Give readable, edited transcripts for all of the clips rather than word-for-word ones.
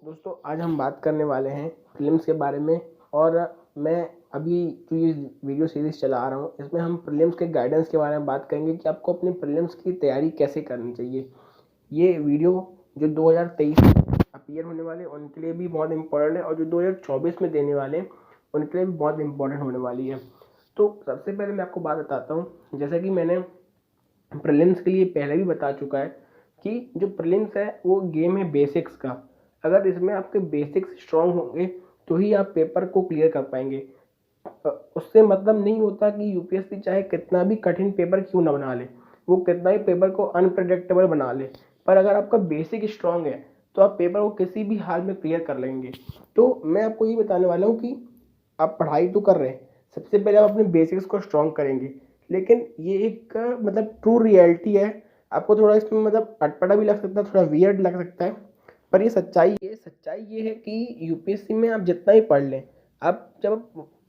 दोस्तों आज हम बात करने वाले हैं प्रीलिम्स के बारे में। और मैं अभी जो ये वीडियो सीरीज़ चला रहा हूँ इसमें हम प्रीलिम्स के गाइडेंस के बारे में बात करेंगे कि आपको अपनी प्रीलिम्स की तैयारी कैसे करनी चाहिए। ये वीडियो जो 2023 में अपीयर होने वाले उनके लिए भी बहुत इम्पोर्टेंट है और जो 2024 में देने वाले उनके लिए भी बहुत इम्पोर्टेंट होने वाली है। तो सबसे पहले मैं आपको बात बताता हूँ, जैसा कि मैंने प्रीलिम्स के लिए पहले भी बता चुका है कि जो प्रीलिम्स है वो गेम है बेसिक्स का। अगर इसमें आपके बेसिक्स स्ट्रांग होंगे तो ही आप पेपर को क्लियर कर पाएंगे। उससे मतलब नहीं होता कि यूपीएससी चाहे कितना भी कठिन पेपर क्यों ना बना ले, वो कितना ही पेपर को अनप्रेडिक्टेबल बना ले, पर अगर आपका बेसिक स्ट्रांग है तो आप पेपर को किसी भी हाल में क्लियर कर लेंगे। तो मैं आपको ये बताने वाला हूँ कि आप पढ़ाई तो कर रहे हैं, सबसे पहले आप अपने बेसिक्स को स्ट्रांग करेंगे, लेकिन ये एक मतलब ट्रू रियलिटी है। आपको थोड़ा इसमें मतलब अटपटा भी लग सकता है, थोड़ा वियर्ड लग सकता है, पर ये सच्चाई ये है कि यूपीएससी में आप जितना ही पढ़ लें, आप जब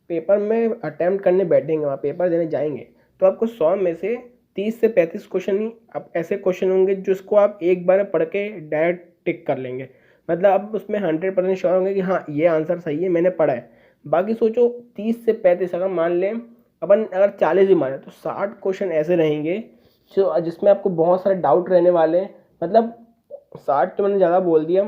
पेपर में अटैम्प्ट करने बैठेंगे, वहाँ पेपर देने जाएंगे, तो आपको 100 में से 30 से 35 क्वेश्चन ही आप ऐसे क्वेश्चन होंगे जिसको आप एक बार पढ़ के डायरेक्ट टिक कर लेंगे। मतलब आप उसमें 100% श्योर होंगे कि हाँ ये आंसर सही है, मैंने पढ़ा है। बाकी सोचो 30 से 35, अगर मान लें अपन अगर 40 भी माने तो 60 क्वेश्चन ऐसे रहेंगे जो जिसमें आपको बहुत सारे डाउट रहने वाले हैं। मतलब 60 तो मैंने ज़्यादा बोल दिया।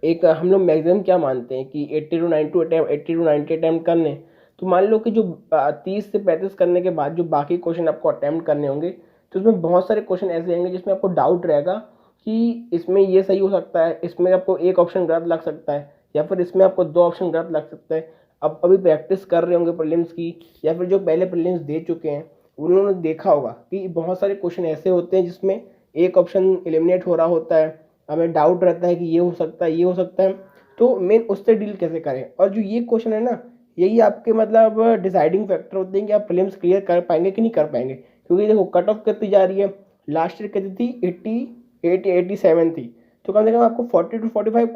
एक हम लोग मैक्सिमम क्या मानते हैं कि 80 टू 90 अटैम्प्ट करने, तो मान लो कि जो 30 से 35 करने के बाद जो बाकी क्वेश्चन आपको अटैम्प्ट करने होंगे तो उसमें बहुत सारे क्वेश्चन ऐसे होंगे जिसमें आपको डाउट रहेगा कि इसमें ये सही हो सकता है, इसमें आपको एक ऑप्शन गलत लग सकता है, या फिर इसमें आपको 2 ऑप्शन गलत लग सकता है। अब अभी प्रैक्टिस कर रहे होंगे प्रीलिम्स की, या फिर जो पहले प्रीलिम्स दे चुके हैं उन्होंने देखा होगा कि बहुत सारे क्वेश्चन ऐसे होते हैं जिसमें एक ऑप्शन एलिमिनेट हो रहा होता है, हमें डाउट रहता है कि ये हो सकता है, ये हो सकता है। तो मेन उससे डील कैसे करें, और जो ये क्वेश्चन है ना, यही आपके मतलब डिसाइडिंग फैक्टर होते हैं कि आप प्रीलिम्स क्लियर कर पाएंगे कि नहीं कर पाएंगे। क्योंकि देखो कट ऑफ कितनी जा रही है, लास्ट ईयर कितनी थी, 87 थी। तो कम से कम आपको 40 टू 45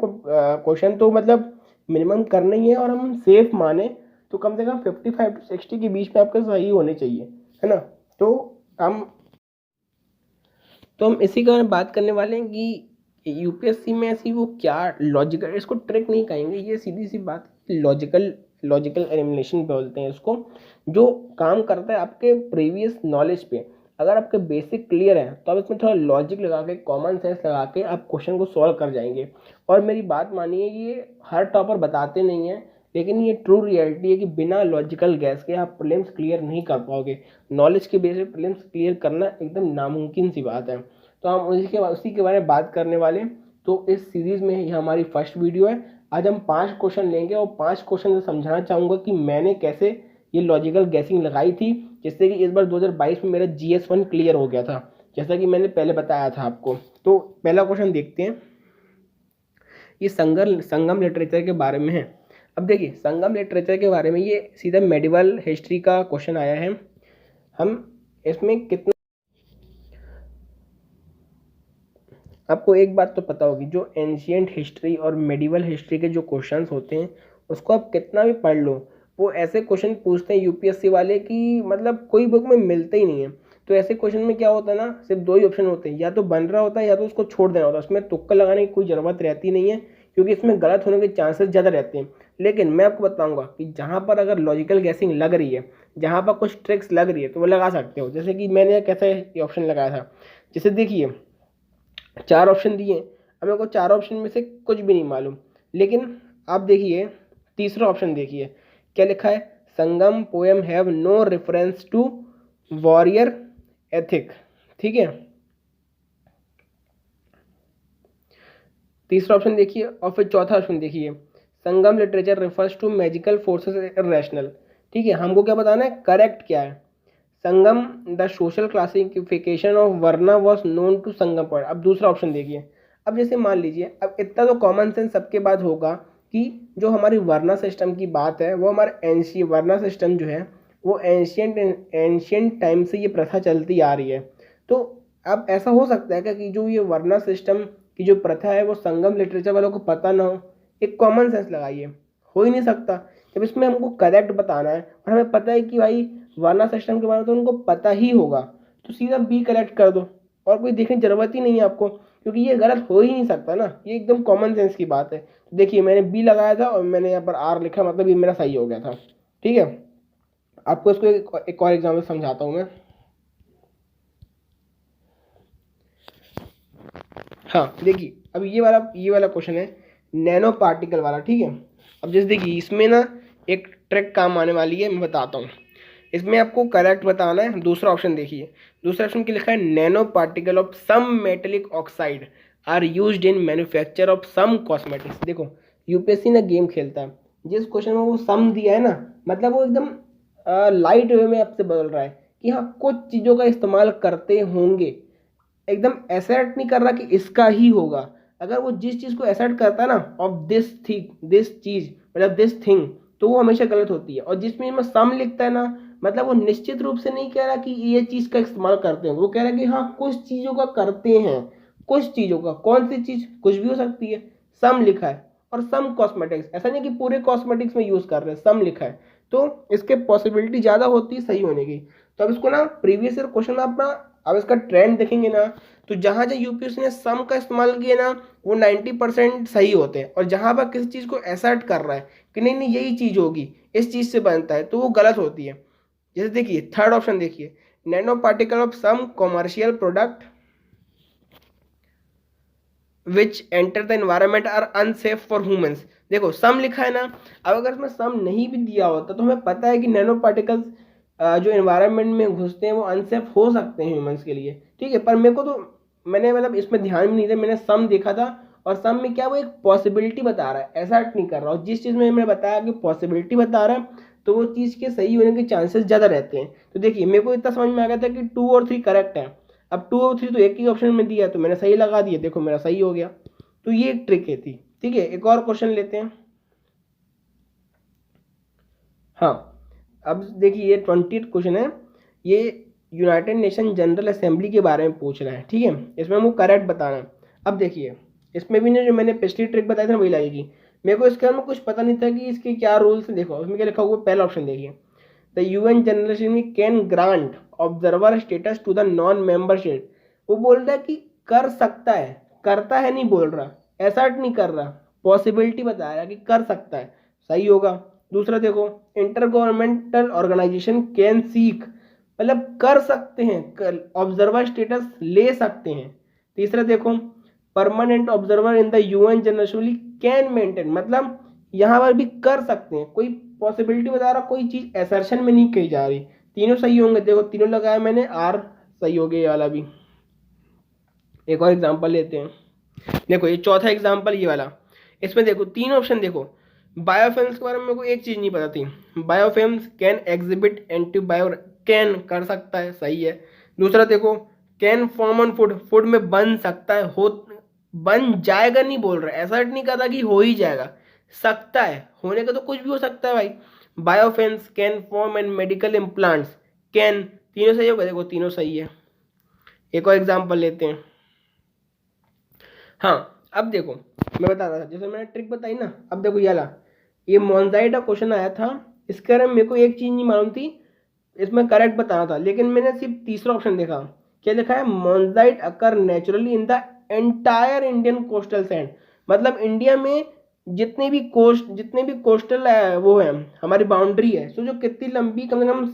क्वेश्चन तो मतलब मिनिमम करना ही है, और हम सेफ माने तो कम से कम 55 टू 60 के बीच में आपके सही होने चाहिए, है ना। तो हम इसी के बारे में बात करने वाले हैं कि यूपीएससी में ऐसी वो क्या लॉजिकल, इसको ट्रिक नहीं कहेंगे, ये सीधी सी बात, लॉजिकल एलिमिनेशन बोलते हैं इसको, जो काम करता है आपके प्रीवियस नॉलेज पे। अगर आपके बेसिक क्लियर है तो आप इसमें थोड़ा लॉजिक लगा के, कॉमन सेंस लगा के आप क्वेश्चन को सॉल्व कर जाएंगे। और मेरी बात मानिए, ये हर टॉपर बताते नहीं हैं, लेकिन ये ट्रू रियलिटी है कि बिना लॉजिकल गैस के आप प्रीलिम्स क्लियर नहीं कर पाओगे। नॉलेज के बेस पे प्रीलिम्स क्लियर करना एकदम नामुमकिन सी बात है। तो हम उसी के बारे में बात करने वाले हैं। तो इस सीरीज़ में ये हमारी फर्स्ट वीडियो है। आज हम 5 क्वेश्चन लेंगे और 5 क्वेश्चन से समझाना चाहूँगा कि मैंने कैसे ये लॉजिकल गैसिंग लगाई थी, जिससे कि इस बार 2022 में मेरा GS1 क्लियर हो गया था, जैसा कि मैंने पहले बताया था आपको। तो पहला क्वेश्चन देखते हैं, ये संगम लिटरेचर के बारे में है। अब देखिए संगम लिटरेचर के बारे में ये सीधा मेडिवल हिस्ट्री का क्वेश्चन आया है। हम इसमें कितना, आपको एक बात तो पता होगी, जो एंशियंट हिस्ट्री और मेडिवल हिस्ट्री के जो क्वेश्चंस होते हैं उसको आप कितना भी पढ़ लो, वो ऐसे क्वेश्चन पूछते हैं यूपीएससी वाले कि मतलब कोई बुक में मिलते ही नहीं है। तो ऐसे क्वेश्चन में क्या होता है ना, सिर्फ 2 ही ऑप्शन होते हैं, या तो बन रहा होता है या तो उसको छोड़ देना होता है। उसमें तुक्का लगाने की कोई ज़रूरत रहती नहीं है, क्योंकि इसमें गलत होने के चांसेस ज़्यादा रहते हैं। लेकिन मैं आपको बताऊँगा कि जहाँ पर अगर लॉजिकल गैसिंग लग रही है, जहाँ पर कुछ ट्रिक्स लग रही है, तो वो लगा सकते हो। जैसे कि मैंने कैसे ऑप्शन लगाया था, जैसे देखिए 4 ऑप्शन दिए, अब मेरे को 4 ऑप्शन में से कुछ भी नहीं मालूम, लेकिन आप देखिए तीसरा ऑप्शन देखिए क्या लिखा है, Sangam poem have no reference to warrior ethic. ठीक है, तीसरा ऑप्शन देखिए, और फिर चौथा ऑप्शन देखिए, Sangam literature refers to magical forces irrational. ठीक है, हमको क्या बताना है, करेक्ट क्या है। Sangam the social classification of varna was known to Sangam point. अब दूसरा ऑप्शन देखिए, अब जैसे मान लीजिए, अब इतना तो कॉमन सेंस सबके बाद होगा कि जो हमारी वर्ना सिस्टम की बात है, वो हमारा एंशियंट वर्ना सिस्टम जो है वो एंशियंट टाइम से ये प्रथा चलती आ रही है। तो अब ऐसा हो सकता है क्या कि जो ये वर्ना सिस्टम की जो प्रथा है वो संगम लिटरेचर वालों को पता ना हो। एक कॉमन सेंस लगाइए, हो ही नहीं सकता। जब इसमें हमको करेक्ट बताना है और हमें पता है कि भाई वर्ना सिस्टम के बारे में तो उनको पता ही होगा, तो सीधा बी करेक्ट कर दो, और कोई देखने की जरूरत ही नहीं है आपको। क्योंकि ये गलत हो ही नहीं सकता ना, ये एकदम कॉमन सेंस की बात है। तो देखिए मैंने बी लगाया था और मैंने यहाँ पर आर लिखा, मतलब ये मेरा सही हो गया था। ठीक है, आपको इसको एक और एग्जाम्पल समझाता हूँ मैं। हाँ देखिए, अब ये वाला क्वेश्चन है नैनो पार्टिकल वाला। ठीक है, अब जैसे देखिए इसमें ना एक ट्रिक काम आने वाली है, मैं बताता हूँ। इसमें आपको करेक्ट बताना है। दूसरा ऑप्शन देखिए, दूसरा ऑप्शन क्या लिखा है, nano particle of some metallic oxide are used in manufacture of some cosmetics. देखो यूपीएससी ना गेम खेलता है, जिस क्वेश्चन में वो सम दिया है ना, मतलब वो एकदम लाइट वे में आपसे बोल रहा है कि हाँ कुछ चीज़ों का इस्तेमाल करते होंगे, एकदम एसर्ट नहीं कर रहा कि इसका ही होगा। अगर वो जिस चीज़ को एसर्ट करता है ना, ऑफ दिस थिंग, दिस चीज मतलब दिस थिंग, तो वो हमेशा गलत होती है। और जिसमें में सम लिखता है ना, मतलब वो निश्चित रूप से नहीं कह रहा कि ये चीज़ का इस्तेमाल करते हैं, वो कह रहा है कि हाँ कुछ चीज़ों का करते हैं, कुछ चीज़ों का। कौन सी चीज़, कुछ भी हो सकती है। सम लिखा है, और सम कॉस्मेटिक्स, ऐसा नहीं कि पूरे कॉस्मेटिक्स में यूज़ कर रहे हैं, सम लिखा है, तो इसके पॉसिबिलिटी ज़्यादा होती है सही होने की। तो अब इसको ना प्रीवियस ईयर क्वेश्चन अपना, अब इसका ट्रेंड देखेंगे ना, तो जहाँ जहाँ यूपीएससी ने सम का इस्तेमाल किया ना, वो 90% सही होते हैं। और जहाँ पर किसी चीज़ को एसर्ट कर रहा है कि नहीं नहीं यही चीज़ होगी, इस चीज़ से बनता है, तो वो गलत होती है। जैसे देखिए थर्ड ऑप्शन देखिए, nano particle of some commercial product which enter the environment are unsafe for humans. देखो सम लिखा है ना, अब अगर इसमें सम नहीं भी दिया होता तो हमें पता है कि नैनो पार्टिकल्स जो एनवायरनमेंट में घुसते हैं वो अनसेफ हो सकते हैं ह्यूमंस के लिए। ठीक है, पर मेरे को तो, मैंने मतलब इसमें ध्यान भी नहीं दिया, मैंने सम देखा था, और सम में क्या वो एक पॉसिबिलिटी बता रहा है, ऐसा नहीं कर रहा। और जिस चीज़ में मैंने बताया कि पॉसिबिलिटी बता रहा है, तो वो चीज़ के सही होने के चांसेस ज़्यादा रहते हैं। तो देखिए मेरे को इतना समझ में आ गया था कि 2 और 3 करेक्ट है। अब 2 और 3 तो एक ही ऑप्शन में दिया है, तो मैंने सही लगा दिया, देखो मेरा सही हो गया। तो ये एक ट्रिक है थी। ठीक है, एक और क्वेश्चन लेते हैं। हाँ, अब देखिए ये 20th क्वेश्चन है, ये यूनाइटेड नेशन जनरल असेंबली के बारे में पूछ रहा है। ठीक है, इसमें हमको करेक्ट बताना है। अब देखिए इसमें भी ना जो मैंने पिछली ट्रिक बताई थी ना वही लगेगी। मेरे को इसके बारे में कुछ पता नहीं था कि इसके क्या रूल्स हैं। देखो उसमें क्या लिखा हुआ, पहला ऑप्शन देखिए, the UN general assembly can grant observer status to the non member state. वो बोल रहा है कि कर सकता है, करता है नहीं बोल रहा, एसर्ट नहीं कर रहा, पॉसिबिलिटी बता रहा है कि कर सकता है, सही होगा। दूसरा देखो, inter governmental organisation can seek, मतलब कर सकते हैं, ऑब्जर्वर स्टेटस ले सकते हैं। तीसरा देखो, permanent observer in the UN general assembly can maintain, मतलब यहाँ पर भी कर सकते हैं, कोई पॉसिबिलिटी बता रहा, कोई चीज एसर्शन में नहीं कही जा रही। तीनों सही होंगे, देखो तीनों लगाया मैंने, आर सही हो गया ये वाला भी। एक और एग्जांपल लेते हैं, देखो ये चौथा एग्जांपल ये वाला। इसमें देखो 3 ऑप्शन देखो। बायोफिल्म्स के बारे में मेरे को एक चीज नहीं पता थी, बायोफिल्म्स कैन एग्जिबिट एंटीबायो, कैन कर सकता है, सही है। दूसरा देखो, can form on food, food में बन सकता है, हो बन जाएगा नहीं बोल रहा है, ऐसा नहीं कहा कि हो ही जाएगा, सकता है, होने का तो कुछ भी हो सकता है भाई। Biofilms can form and medical implants can, तीनों सही होगा, देखो तीनों सही है। एक और एग्जांपल लेते हैं। हाँ अब देखो मैं बता रहा था, जैसे मैंने ट्रिक बताई ना, अब देखो ये मोनजाइट का क्वेश्चन आया था, इसके बारे में मेरे को एक चीज नहीं मालूम थी, इसमें करेक्ट बताना था, लेकिन मैंने सिर्फ तीसरा ऑप्शन देखा। क्या लिखा है, monazite occur naturally in the entire Indian coastal sand, मतलब इंडिया में जितने भी कोस्टल वो है, हमारी बाउंड्री है, सोचो कितनी लंबी, कम से कम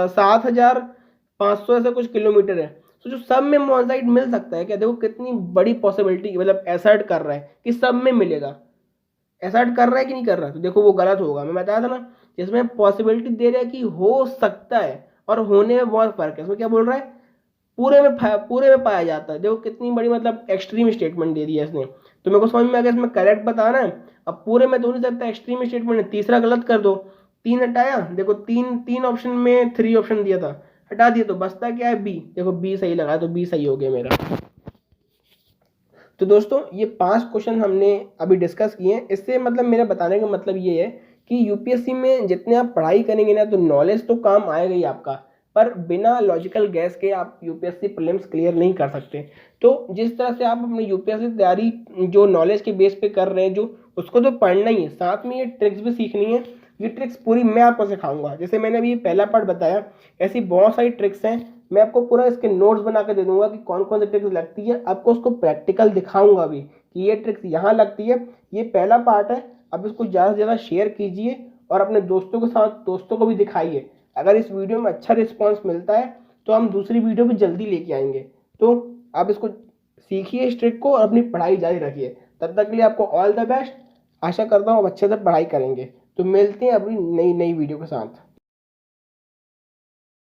7,500 ऐसा कुछ किलोमीटर है। सोचो सब में मोनजाइट मिल सकता है क्या, देखो कितनी बड़ी पॉसिबिलिटी, मतलब एसर्ट कर रहा है कि सब में मिलेगा, एसर्ट कर रहा है कि नहीं कर रहा, तो देखो वो गलत होगा। मैं बताया था ना, जिसमें पॉसिबिलिटी दे रहा है कि हो सकता है, और होने में बहुत फर्क है। इसमें क्या बोल रहा है, पूरे में पाया जाता है, देखो कितनी बड़ी मतलब एक्सट्रीम स्टेटमेंट दे दिया इसने। तो मेरे को समझ में आ गया इसमें करेक्ट बताना है। अब पूरे में तो नहीं सकता, एक्सट्रीम स्टेटमेंट है, तीसरा गलत कर दो, 3 हटाया, देखो तीन ऑप्शन में 3 ऑप्शन दिया था, हटा दिया, तो बचता क्या है, बी, देखो बी सही लगा, तो बी सही हो गया मेरा। तो दोस्तों ये 5 क्वेश्चन हमने अभी डिस्कस किए हैं। इससे मतलब मेरा बताने का मतलब ये है कि यूपीएससी में जितने आप पढ़ाई करेंगे ना, तो नॉलेज तो काम आएगा ही आपका, पर बिना लॉजिकल गैस के आप यूपीएससी प्रीलिम्स क्लियर नहीं कर सकते। तो जिस तरह से आप अपनी यूपीएससी तैयारी जो नॉलेज के बेस पे कर रहे हैं, जो उसको तो पढ़ना ही है, साथ में ये ट्रिक्स भी सीखनी है। ये ट्रिक्स पूरी मैं आपको सिखाऊंगा, जैसे मैंने अभी पहला पार्ट बताया, ऐसी बहुत सारी ट्रिक्स हैं मैं आपको पूरा इसके नोट्स बना के दे दूंगा कि कौन कौन सी ट्रिक्स लगती है, आपको उसको प्रैक्टिकल दिखाऊंगा भी कि ये ट्रिक्स यहाँ लगती है। ये पहला पार्ट है, अब इसको ज़्यादा से ज़्यादा शेयर कीजिए और अपने दोस्तों के साथ दोस्तों को भी दिखाइए। अगर इस वीडियो में अच्छा रिस्पॉन्स मिलता है तो हम दूसरी वीडियो भी जल्दी लेके आएंगे। तो आप इसको सीखिए इस ट्रिक को और अपनी पढ़ाई जारी रखिए। तब तक के लिए आपको ऑल द बेस्ट। आशा करता हूँ आप अच्छे से पढ़ाई करेंगे। तो मिलते हैं अपनी नई वीडियो के साथ।